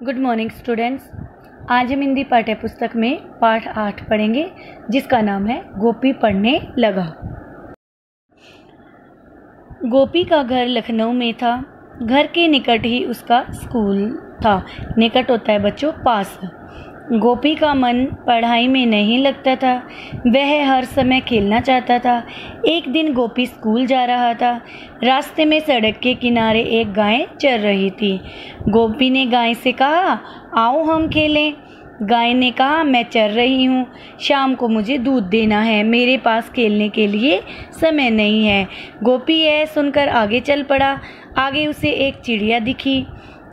Good morning students. आज हम हिंदी पाठ्य पुस्तक में पाठ 8 पढ़ेंगे जिसका नाम है गोपी पढ़ने लगा। गोपी का घर लखनऊ में था। घर के निकट ही उसका स्कूल था। निकट होता है बच्चों पास। गोपी का मन पढ़ाई में नहीं लगता था। वह हर समय खेलना चाहता था। एक दिन गोपी स्कूल जा रहा था। रास्ते में सड़क के किनारे एक गाय चर रही थी। गोपी ने गाय से कहा, आओ हम खेलें। गाय ने कहा, मैं चर रही हूँ, शाम को मुझे दूध देना है, मेरे पास खेलने के लिए समय नहीं है। गोपी यह सुनकर आगे चल पड़ा। आगे उसे एक चिड़िया दिखी।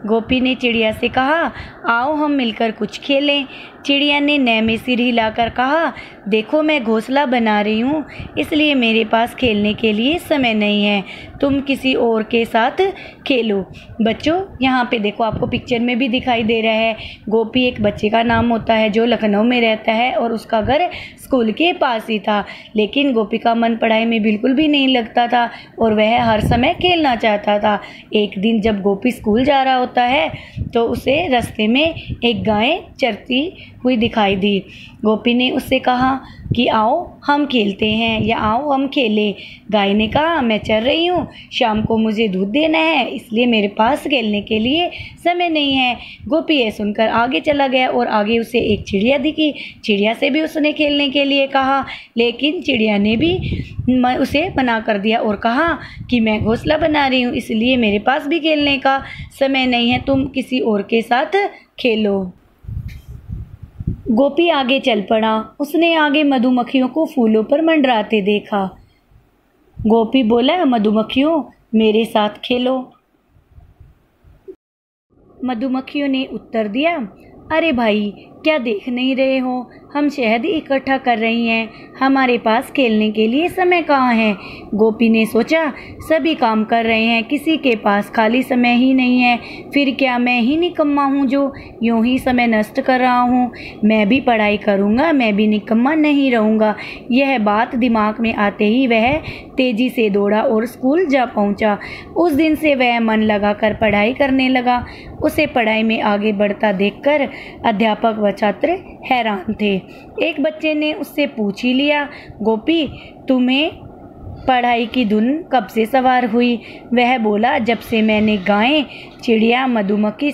गोपी ने चिड़िया से कहा, आओ हम मिलकर कुछ खेलें। चिड़िया ने नए में सिर हिलाकर कहा, देखो मैं घोंसला बना रही हूँ, इसलिए मेरे पास खेलने के लिए समय नहीं है, तुम किसी और के साथ खेलो। बच्चों यहाँ पे देखो, आपको पिक्चर में भी दिखाई दे रहा है, गोपी एक बच्चे का नाम होता है जो लखनऊ में रहता है और उसका घर स्कूल के पास ही था। लेकिन गोपी का मन पढ़ाई में बिल्कुल भी नहीं लगता था और वह हर समय खेलना चाहता था। एक दिन जब गोपी स्कूल जा रहा होता है तो उसे रास्ते में एक गाय चरती हुई दिखाई दी। गोपी ने उससे कहा कि आओ हम खेलते हैं या आओ हम खेलें। गाय ने कहा, मैं चर रही हूँ, शाम को मुझे दूध देना है, इसलिए मेरे पास खेलने के लिए समय नहीं है। गोपी ये सुनकर आगे चला गया और आगे उसे एक चिड़िया दिखी। चिड़िया से भी उसने खेलने के लिए कहा, लेकिन चिड़िया ने भी उसे मना कर दिया और कहा कि मैं घोंसला बना रही हूँ, इसलिए मेरे पास भी खेलने का समय नहीं है, तुम किसी और के साथ खेलो। गोपी आगे चल पड़ा। उसने आगे मधुमक्खियों को फूलों पर मंडराते देखा। गोपी बोला, मधुमक्खियों मेरे साथ खेलो। मधुमक्खियों ने उत्तर दिया, अरे भाई क्या देख नहीं रहे हो, हम शहद इकट्ठा कर रही हैं, हमारे पास खेलने के लिए समय कहाँ है। गोपी ने सोचा, सभी काम कर रहे हैं, किसी के पास खाली समय ही नहीं है, फिर क्या मैं ही निकम्मा हूँ जो यूं ही समय नष्ट कर रहा हूँ। मैं भी पढ़ाई करूँगा, मैं भी निकम्मा नहीं रहूँगा। यह बात दिमाग में आते ही वह तेजी से दौड़ा और स्कूल जा पहुँचा। उस दिन से वह मन लगाकर पढ़ाई करने लगा। उसे पढ़ाई में आगे बढ़ता देखकर अध्यापक व छात्र हैरान थे। एक बच्चे ने उससे पूछ ही लिया, गोपी तुम्हें पढ़ाई की धुन कब से सवार हुई। वह बोला, जब से मैंने गाय, चिड़िया, मधुमक्खी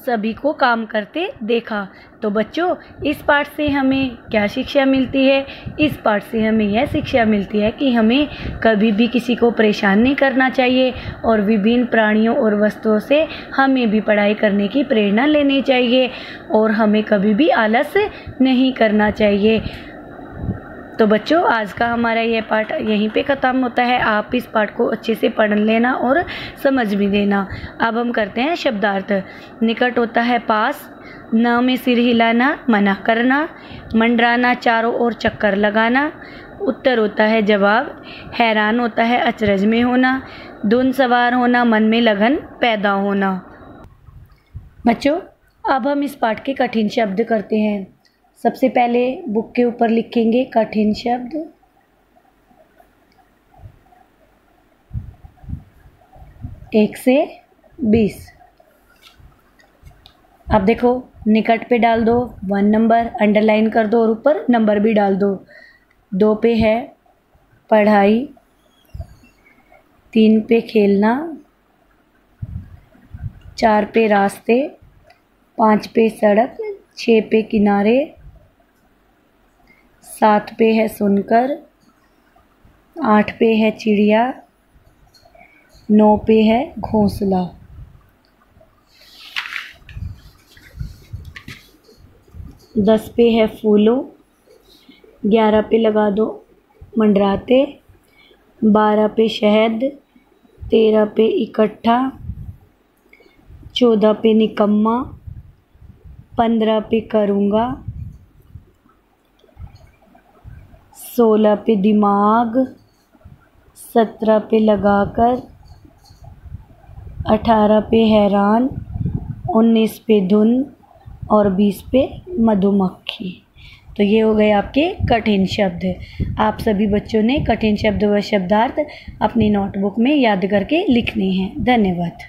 सभी को काम करते देखा। तो बच्चों इस पाठ से हमें क्या शिक्षा मिलती है? इस पाठ से हमें यह शिक्षा मिलती है कि हमें कभी भी किसी को परेशान नहीं करना चाहिए और विभिन्न प्राणियों और वस्तुओं से हमें भी पढ़ाई करने की प्रेरणा लेनी चाहिए और हमें कभी भी आलस नहीं करना चाहिए। तो बच्चों आज का हमारा यह पाठ यहीं पे ख़त्म होता है। आप इस पाठ को अच्छे से पढ़ लेना और समझ भी देना। अब हम करते हैं शब्दार्थ। निकट होता है पास, न में सिर हिलाना मना करना, मंडराना चारों ओर चक्कर लगाना, उत्तर होता है जवाब, हैरान होता है अचरज में होना, धुन सवार होना मन में लगन पैदा होना। बच्चों अब हम इस पाठ के कठिन शब्द करते हैं। सबसे पहले बुक के ऊपर लिखेंगे कठिन शब्द। एक से 20। अब देखो निकट पे डाल दो 1 नंबर, अंडरलाइन कर दो और ऊपर नंबर भी डाल दो। 2 पे है पढ़ाई, 3 पे खेलना, 4 पे रास्ते, 5 पे सड़क, 6 पे किनारे, 7 पे है सुनकर, 8 पे है चिड़िया, 9 पे है घोंसला। 10 पे है फूलों, 11 पे लगा दो मंडराते, 12 पे शहद, 13 पे इकट्ठा, 14 पे निकम्मा, 15 पे करूँगा, 16 पे दिमाग, 17 पे लगाकर, 18 पे हैरान, 19 पे धुन और 20 पे मधुमक्खी। तो ये हो गए आपके कठिन शब्द। आप सभी बच्चों ने कठिन शब्द व शब्दार्थ अपनी नोटबुक में याद करके लिखने हैं। धन्यवाद।